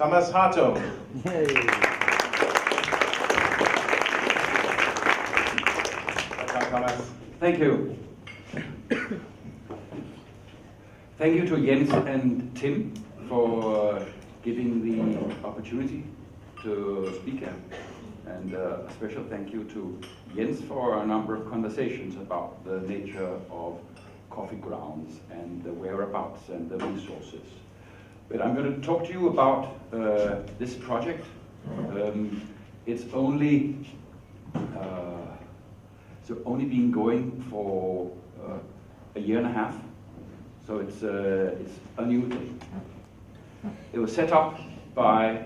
Thomas Hartung. Welcome, Thomas. Thank you. Thank you to Jens and Tim for giving the opportunity to speak here. And a special thank you to Jens for a number of conversations about the nature of coffee grounds and the whereabouts and the resources. But I'm going to talk to you about this project. It's only been going for a year and a half, so it's a new thing. It was set up by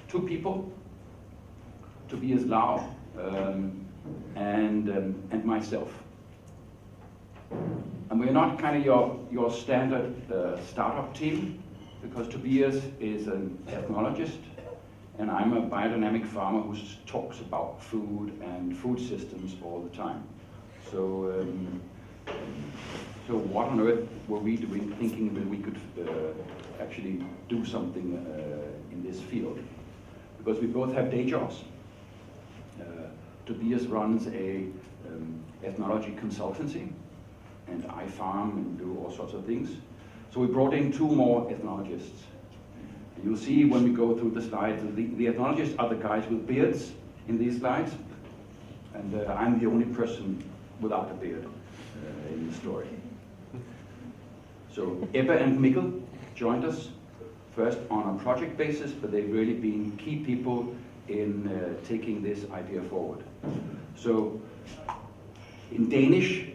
two people, Tobias Lau and myself. And we're not kind of your standard startup team, because Tobias is an ethnologist and I'm a biodynamic farmer who talks about food and food systems all the time. So, so what on earth were we doing thinking that we could actually do something in this field? Because we both have day jobs. Tobias runs a ethnology consultancy, and I farm and do all sorts of things. So we brought in two more ethnologists. And you'll see when we go through the slides, the ethnologists are the guys with beards in these slides, and I'm the only person without a beard in the story. So Ebbe and Mikkel joined us first on a project basis, but they've really been key people in taking this idea forward. So in Danish,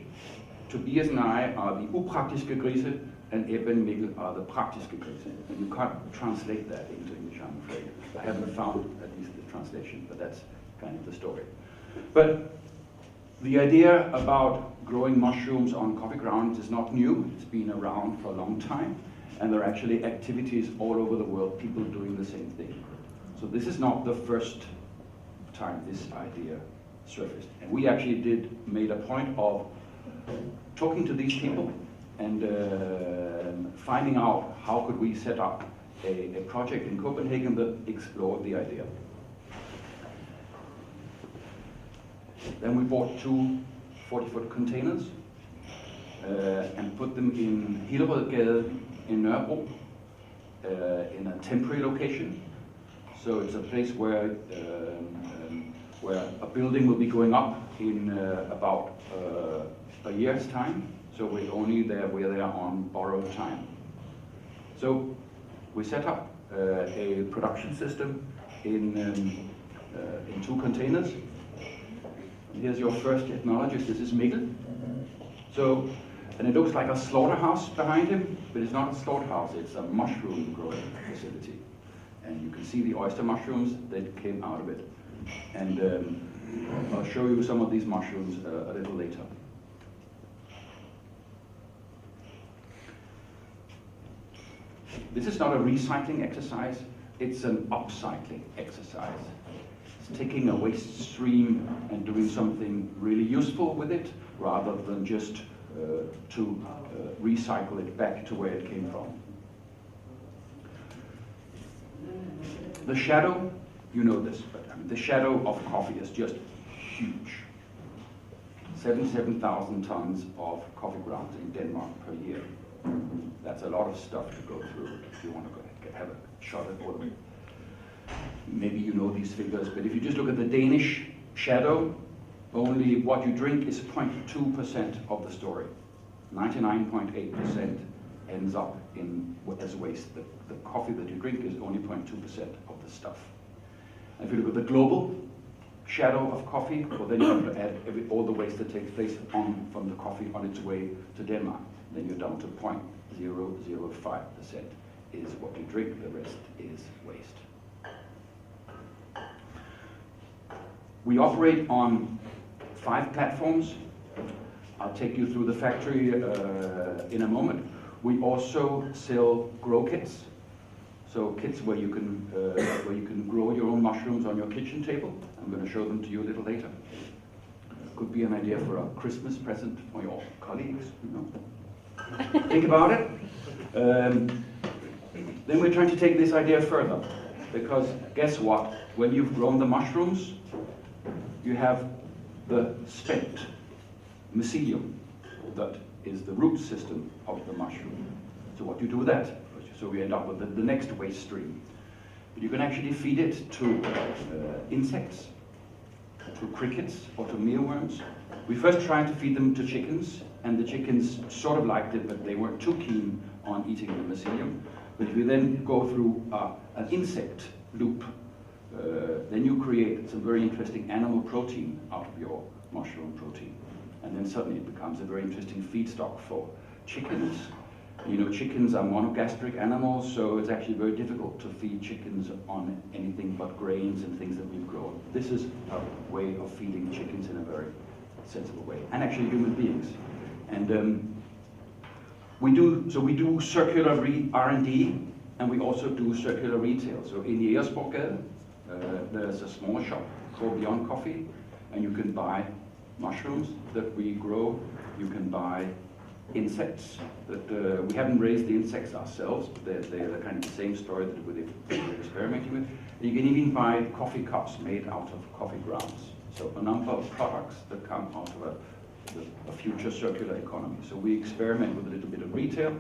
Tobias and I are the upraktiske grise, and Ebbe and Mikkel are the praktiske grise. And you can't translate that into English, I'm afraid. I haven't found at least the translation, but that's kind of the story. But the idea about growing mushrooms on coffee grounds is not new. It's been around for a long time, and there are actually activities all over the world, people doing the same thing. So this is not the first time this idea surfaced. And we actually made a point of talking to these people and finding out how could we set up a project in Copenhagen that explored the idea. Then we bought two 40-foot containers and put them in Hillerødgade in Nørrebro in a temporary location. So it's a place where a building will be going up in about a year's time. So we're there on borrowed time. So we set up a production system in two containers. Here's your first ethnologist. This is Mikkel. So, and it looks like a slaughterhouse behind him, but it's not a slaughterhouse. It's a mushroom growing facility. And you can see the oyster mushrooms that came out of it. And I'll show you some of these mushrooms a little later. This is not a recycling exercise, it's an upcycling exercise. It's taking a waste stream and doing something really useful with it, rather than just to recycle it back to where it came from. The shadow, you know this, but I mean, the shadow of coffee is just huge. 77,000 tons of coffee grounds in Denmark per year. That's a lot of stuff to go through if you want to have a shot at all of it. Maybe you know these figures, but if you just look at the Danish shadow, only what you drink is 0.2% of the story. 99.8% ends up as waste. The coffee that you drink is only 0.2% of the stuff. And if you look at the global shadow of coffee, well, then you have to add all the waste that takes place from the coffee on its way to Denmark. Then you're down to 0.005% is what you drink, the rest is waste. We operate on 5 platforms. I'll take you through the factory in a moment. We also sell grow kits. So kits where you can grow your own mushrooms on your kitchen table. I'm going to show them to you a little later. Could be an idea for a Christmas present for your colleagues, you know. Think about it. Then we're trying to take this idea further. because guess what? When you've grown the mushrooms, you have the spent mycelium that is the root system of the mushroom. So what do you do with that? So we end up with the next waste stream. But you can actually feed it to insects, to crickets, or to mealworms. We first tried to feed them to chickens, and the chickens sort of liked it, but they weren't too keen on eating the mycelium. But if you then go through an insect loop, then you create some very interesting animal protein out of your mushroom protein. And then suddenly it becomes a very interesting feedstock for chickens. You know, chickens are monogastric animals, so it's actually very difficult to feed chickens on anything but grains and things that we've grown. This is a way of feeding chickens in a very sensible way, and actually human beings. And we do circular R&D, and we also do circular retail. So in the Østerssopp, there's a small shop called Beyond Coffee, and you can buy mushrooms that we grow. You can buy insects that we haven't raised the insects ourselves, but they're kind of the same story that we're experimenting with. And you can even buy coffee cups made out of coffee grounds. So a number of products that come out of a future circular economy. So we experiment with a little bit of retail,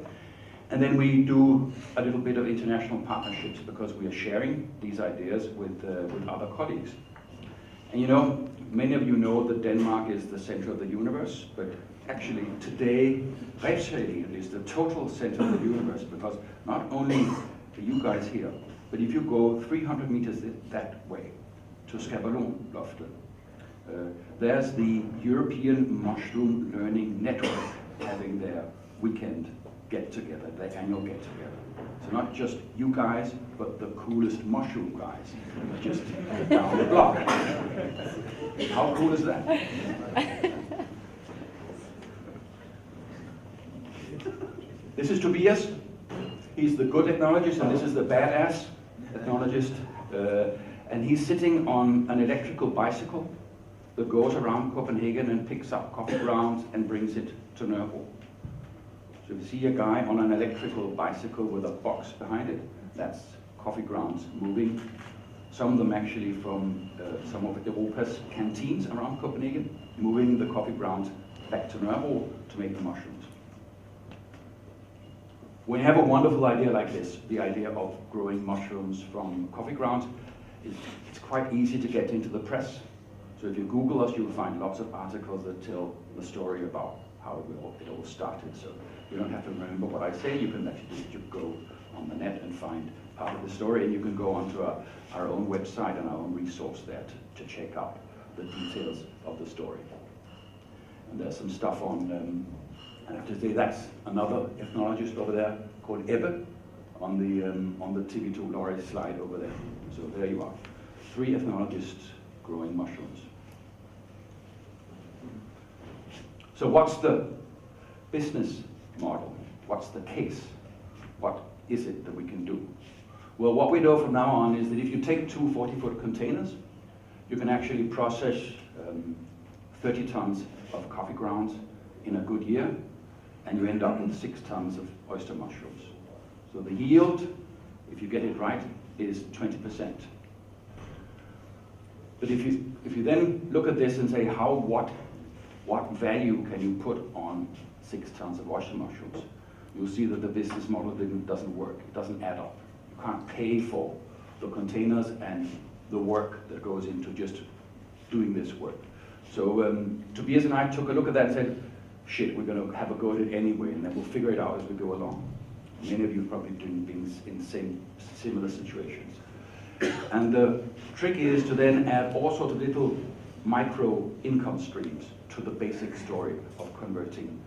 and then we do a little bit of international partnerships because we are sharing these ideas with other colleagues. And you know, many of you know that Denmark is the center of the universe, but actually today, Upcycling is the total center of the universe, because not only are you guys here, but if you go 300 meters that way to Skavallonloftet, there's the European Mushroom Learning Network having their weekend get-together, their annual get-together. So not just you guys, but the coolest mushroom guys just down the block. How cool is that? This is Tobias. He's the good ethnologist, and this is the badass ethnologist. And he's sitting on an electrical bicycle that goes around Copenhagen and picks up coffee grounds and brings it to Nørrebro. So if you see a guy on an electrical bicycle with a box behind it, that's coffee grounds moving. Some of them actually from some of Europa's canteens around Copenhagen, moving the coffee grounds back to Nørrebro to make the mushrooms. When you have a wonderful idea like this, the idea of growing mushrooms from coffee grounds, it's quite easy to get into the press. So if you Google us, you'll find lots of articles that tell the story about how it all started. So you don't have to remember what I say. You can actually just go on the net and find part of the story, and you can go onto our own website and our own resource there to check out the details of the story. And there's some stuff on, I have to say that's another ethnologist over there called Ebbe on the TV2 lorry slide over there. So there you are, 3 ethnologists growing mushrooms. So what's the business model? What's the case? What is it that we can do? Well, what we know from now on is that if you take 2 40-foot containers, you can actually process 30 tons of coffee grounds in a good year, and you end up with 6 tons of oyster mushrooms. So the yield, if you get it right, is 20%. But if you then look at this and say what value can you put on 6 tons of oyster mushrooms, you'll see that the business model doesn't work. It doesn't add up. You can't pay for the containers and the work that goes into just doing this work. So Tobias and I took a look at that and said, shit, we're going to have a go at it anyway, and then we'll figure it out as we go along. Many of you have probably been in similar situations. And the trick is to then add all sorts of little micro income streams to the basic story of converting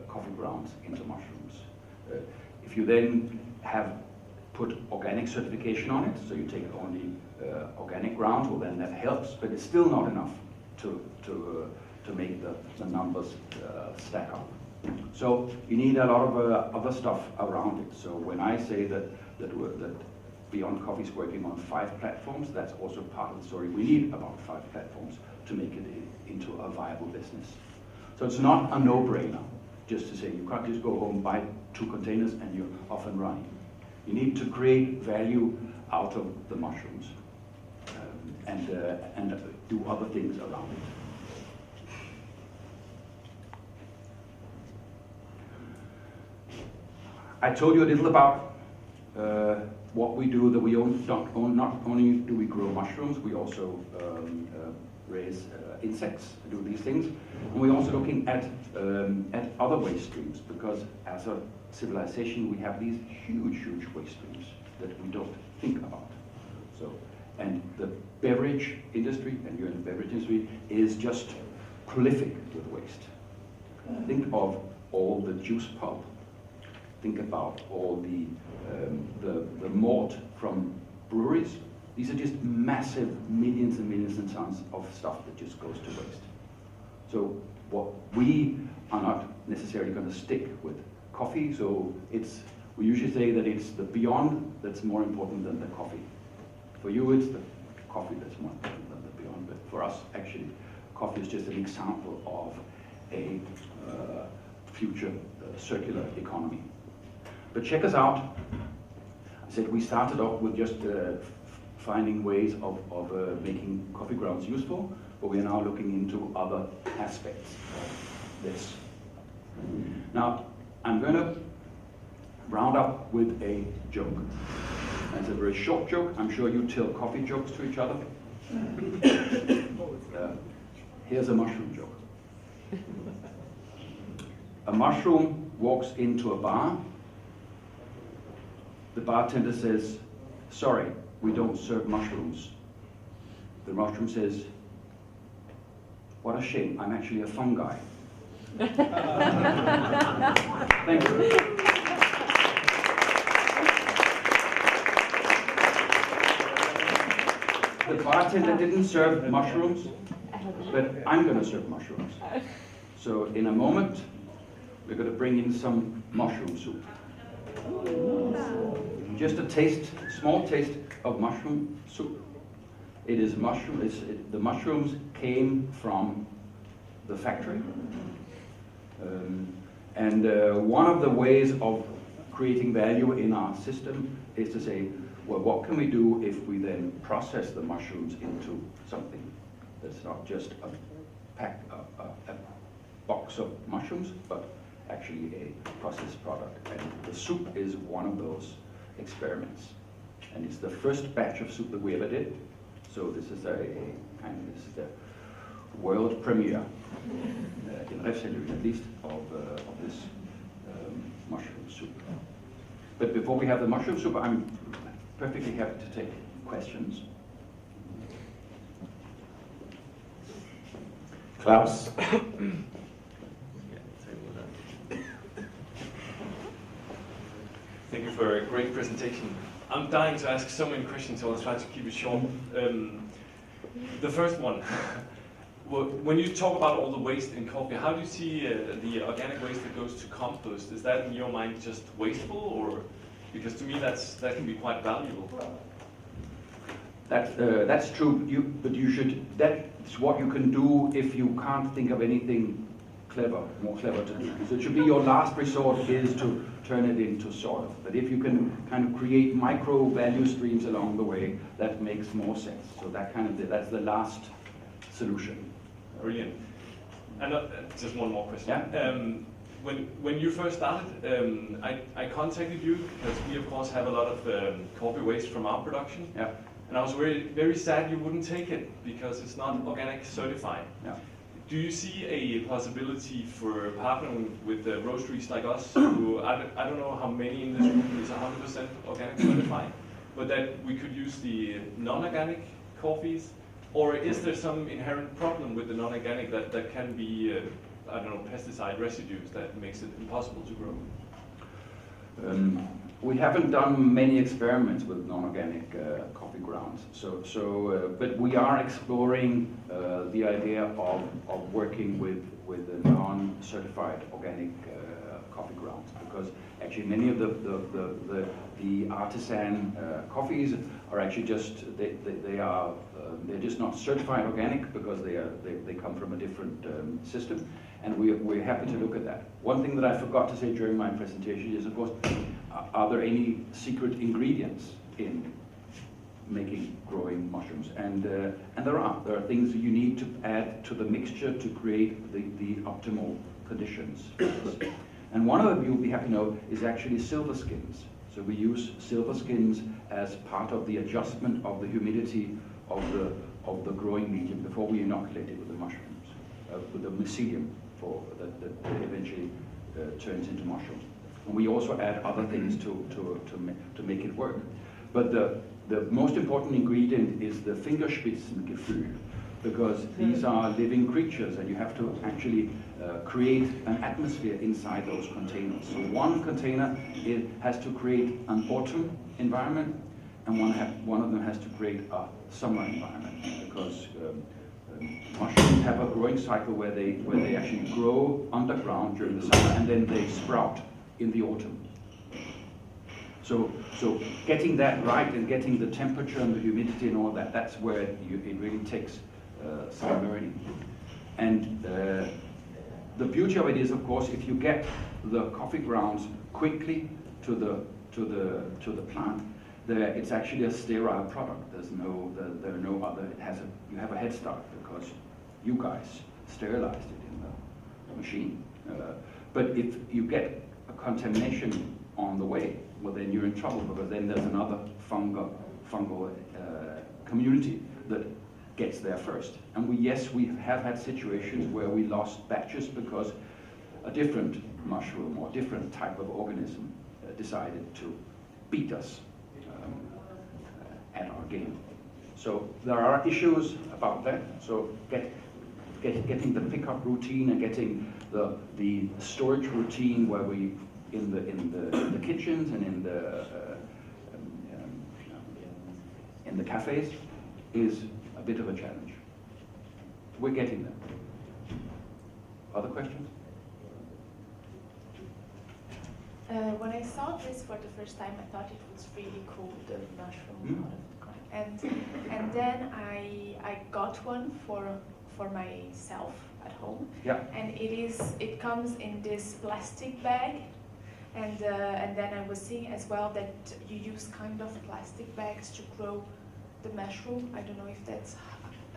coffee grounds into mushrooms. If you then have put organic certification on it, so you take only organic grounds, well then that helps, but it's still not enough to make the numbers stack up. So you need a lot of other stuff around it. So when I say that Beyond Coffee is working on 5 platforms, that's also part of the story. We need about 5 platforms to make it into a viable business. So it's not a no-brainer just to say you can't just go home, buy 2 containers and you're off and running. You need to create value out of the mushrooms and do other things around it. I told you a little about what we do, that we not only do we grow mushrooms, we also raise insects, do these things. And we're also looking at other waste streams, because as a civilization we have these huge waste streams that we don't think about. So, and the beverage industry, and you're in the beverage industry, is just prolific with waste. Think of all the juice pulp. Think about all the malt from breweries. These are just massive millions and millions of tons of stuff that just goes to waste. So what we are not necessarily going to stick with coffee. So we usually say that it's the beyond that's more important than the coffee. For you, it's the coffee that's more important than the beyond. But for us, actually, coffee is just an example of a future circular economy. But check us out. I said we started off with just finding ways of making coffee grounds useful, but we are now looking into other aspects of this. Now, I'm going to round up with a joke. It's a very short joke. I'm sure you tell coffee jokes to each other. Here's a mushroom joke. A mushroom walks into a bar. The bartender says, "Sorry, we don't serve mushrooms." The mushroom says, "What a shame, I'm actually a fungi." Thank you. The bartender didn't serve mushrooms, but I'm going to serve mushrooms. So in a moment, we're going to bring in some mushroom soup. Just a taste, small taste of mushroom soup. It is mushroom. The mushrooms came from the factory, and one of the ways of creating value in our system is to say, well, what can we do if we then process the mushrooms into something that's not just a box of mushrooms, but actually a processed product. And the soup is one of those experiments. And it's the first batch of soup that we ever did. So this is this is the world premiere, in Østerssopp at least, of this mushroom soup. But before we have the mushroom soup, I'm perfectly happy to take questions. Klaus? Thank you for a great presentation. I'm dying to ask so many questions, so I'll try to keep it short. The first one, when you talk about all the waste in coffee, how do you see the organic waste that goes to compost? Is that in your mind just wasteful, or because to me that can be quite valuable? That's true. That's what you can do if you can't think of anything more clever to do. So it should be your last resort is to turn it into soil. But if you can kind of create micro value streams along the way, that makes more sense. So that's the last solution. Brilliant. And just one more question. Yeah? When you first started, I contacted you because we of course have a lot of coffee waste from our production. Yeah. And I was very sad you wouldn't take it because it's not organic certified. Yeah. Do you see a possibility for partnering with roasteries like us, who I don't know how many in this room is 100% organic certified, but that we could use the non-organic coffees? Or is there some inherent problem with the non-organic that can be, I don't know, pesticide residues that makes it impossible to grow? We haven't done many experiments with non-organic coffee grounds, but we are exploring the idea of working with the non-certified organic coffee grounds, because Actually, many of the artisan coffees are actually just they're just not certified organic because they come from a different system, and we're happy to look at that. One thing that I forgot to say during my presentation is, of course, are there any secret ingredients in growing mushrooms? And there are things you need to add to the mixture to create the optimal conditions. And one of them you'll be happy to know is actually silver skins. So we use silver skins as part of the adjustment of the humidity of the growing medium before we inoculate it with the mushrooms, with the mycelium that eventually turns into mushrooms. And we also add other things to make it work. But the most important ingredient is the Fingerspitzengefühl, because these are living creatures and you have to actually create an atmosphere inside those containers. So one container has to create an autumn environment, and one of them has to create a summer environment, because mushrooms have a growing cycle where they actually grow underground during the summer and then they sprout in the autumn. So getting that right and getting the temperature and the humidity and all that, that's where it really takes some learning. And the beauty of it is, of course, if you get the coffee grounds quickly to the plant, it's actually a sterile product. There are no other. You have a head start because you guys sterilized it in the machine. But if you get a contamination on the way, well, then you're in trouble, because then there's another fungal community that gets there first. And we have had situations where we lost batches because a different mushroom or different type of organism decided to beat us at our game. So there are issues about that. So getting the pickup routine and getting the storage routine where we in the kitchens and in the cafes is a bit of a challenge. We're getting there. Other questions? When I saw this for the first time, I thought it was really cool, the mushroom out of the ground. And then I got one for myself at home. Yeah. And it comes in this plastic bag. And then I was seeing as well that you use kind of plastic bags to grow the mushroom. I don't know if that's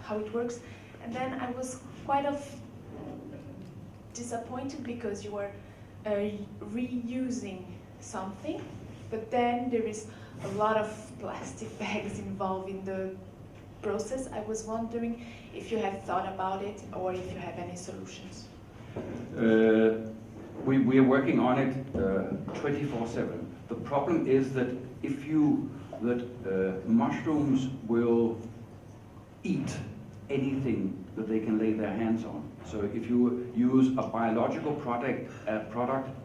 how it works. And then I was quite disappointed because you were reusing something, but then there is a lot of plastic bags involved in the process. I was wondering if you have thought about it or if you have any solutions. We are working on it 24/7. The problem is that mushrooms will eat anything that they can lay their hands on. So if you use a biological product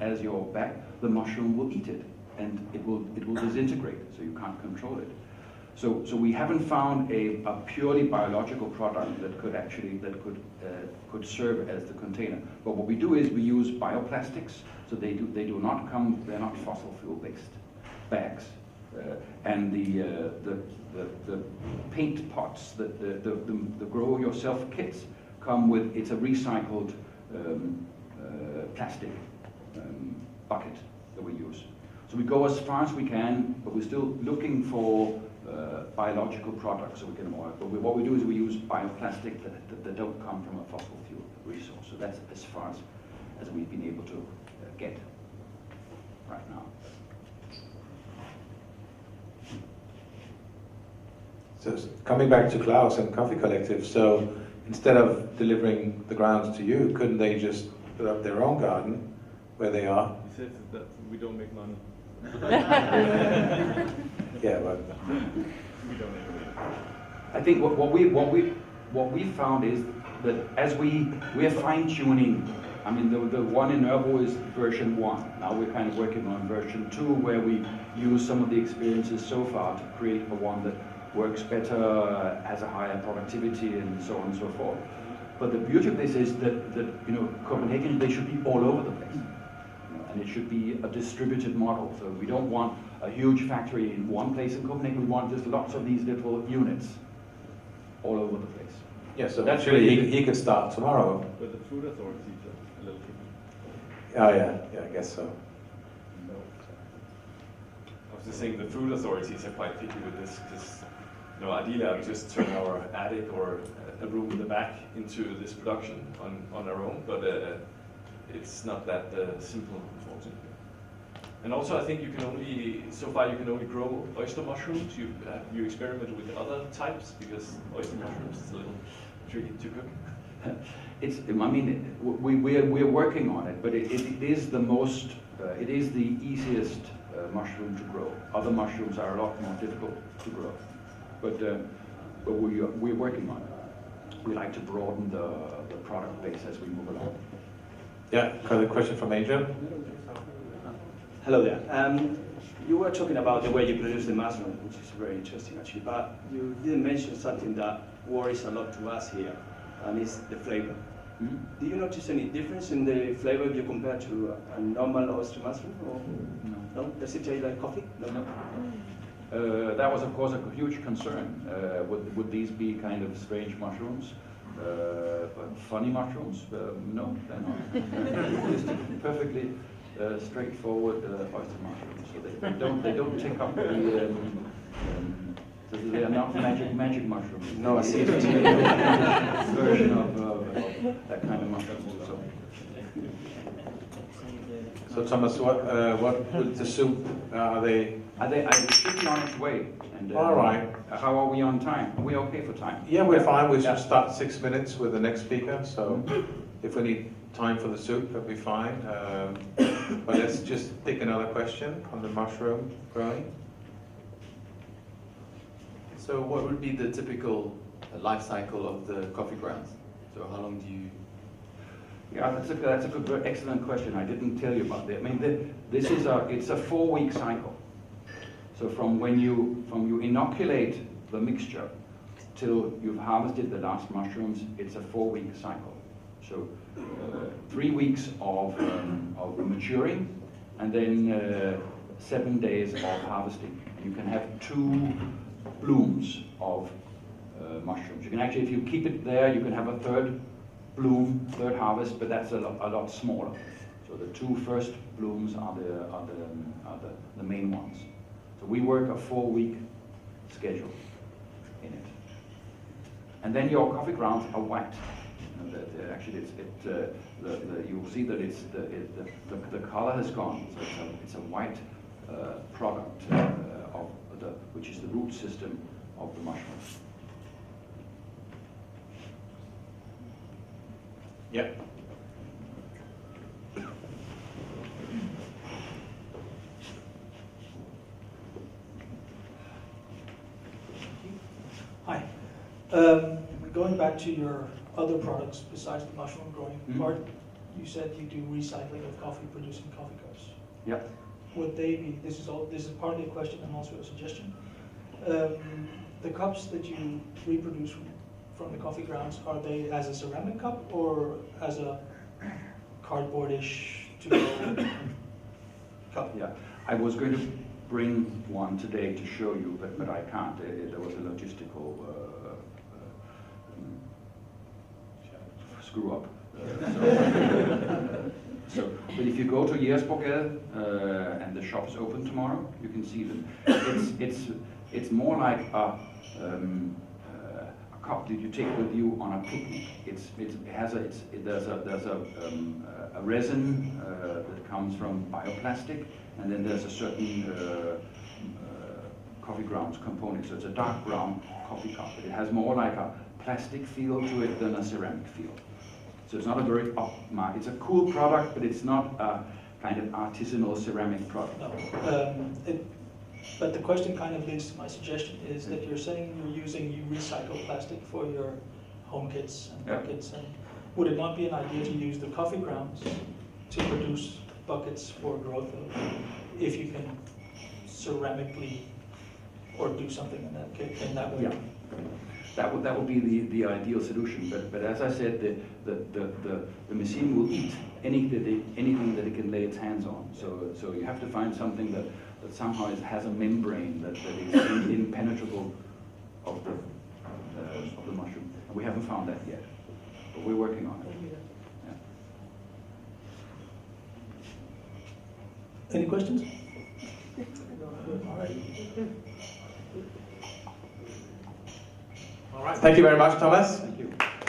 as your back, the mushroom will eat it, and it will disintegrate. So you can't control it. So we haven't found a purely biological product that could serve as the container. But what we do is we use bioplastics. So they're not fossil fuel based bags. And the paint pots, the grow yourself kits come with, it's a recycled plastic bucket that we use. So we go as far as we can, but we're still looking for biological products so we can avoid. But what we do is we use bioplastic that don't come from a fossil fuel resource. So that's as far as we've been able to get right now. So coming back to Klaus and Coffee Collective, so instead of delivering the grounds to you, couldn't they just put up their own garden where they are? He says that we don't make money. Yeah, but We don't make money. I think what we found is that as we're fine tuning. I mean, the one in Nørrebro is version 1. Now we're kind of working on version 2, where we use some of the experiences so far to create a one that works better, has a higher productivity, and so on and so forth. But the beauty of this is that Copenhagen, they should be all over the place. and it should be a distributed model. So we don't want a huge factory in one place in Copenhagen. We want just lots of these little units all over the place. Yeah, so That's actually really- he could start tomorrow. But the food authorities are a little tricky. Oh yeah, I guess so. I was just saying the food authorities are quite picky with this because, ideally I would just turn our attic or a room in the back into this production on our own, but it's not that simple, unfortunately. And also, I think so far you can only grow oyster mushrooms. You experimented with other types because oyster mushrooms is a little tricky to cook. We're working on it, but it is the most, it is the easiest mushroom to grow. Other mushrooms are a lot more difficult to grow, but we're working on it. We like to broaden the product base as we move along. Yeah, got a question from Adrian. Hello there. You were talking about the way you produce the mushroom, which is very interesting actually, but you didn't mention something that worries a lot to us here, and it's the flavor. Mm-hmm. Do you notice any difference in the flavor if you compare to a normal oyster mushroom? Or no? Does it taste like coffee? No. That was, of course, a huge concern. Would these be kind of strange mushrooms? But funny mushrooms? No, they're not. Just perfectly straightforward oyster mushrooms. So they don't take up the. So they are not magic mushrooms. No, I see it. Version of that kind of mushroom. So Thomas, what with the soup are they? It's sitting on its way. And, All right. How are we on time? Are we okay for time? Yeah, we're fine. We Yeah. should start 6 minutes with the next speaker. So if we need time for the soup, that'll be fine. But let's just pick another question on the mushroom growing. So what would be the typical life cycle of the coffee grounds? So how long do you... Yeah, that's a good, very excellent question. I didn't tell you about that. I mean, it's a 4-week cycle. So from you inoculate the mixture till you've harvested the last mushrooms, it's a 4-week cycle. So 3 weeks of maturing, and then 7 days of harvesting. You can have 2 blooms of mushrooms. You can actually, if you keep it there, you can have a third harvest, but that's a lot smaller. So the 2 first blooms are the main ones. So we work a 4-week schedule in it. And then your coffee grounds are white. Actually, you will see that the color has gone. So it's a white product which is the root system of the mushrooms. Yeah. Hi. Going back to your other products besides the mushroom growing part, you said you do recycling of coffee producing coffee cups. Yeah. Would they be? This is partly a question and also a suggestion. The cups that you reproduce from the coffee grounds, are they as a ceramic cup or as a cardboardish to-go cup? Yeah. I was going to bring one today to show you, but I can't. There was a logistical screw up. But if you go to Jægersborgade and the shop is open tomorrow, you can see them. It's more like a cup that you take with you on a picnic. There's a resin that comes from bioplastic, and then there's a certain coffee grounds component. So it's a dark brown coffee cup. But it has more like a plastic feel to it than a ceramic feel. So it's not a very upmarket. It's a cool product, but it's not a kind of artisanal ceramic product. No. But the question kind of leads to my suggestion is that you're saying you recycle plastic for your home kits and buckets, and would it not be an idea to use the coffee grounds to produce buckets for growth if you can ceramically or do something in that way. Yeah. That would be the ideal solution. But as I said, the machine will eat anything that it can lay its hands on. So you have to find something that somehow has a membrane that is impenetrable of the mushroom. And we haven't found that yet, but we're working on it. Yeah. Any questions? All right. All right. Thank you very much, Thomas. Thank you.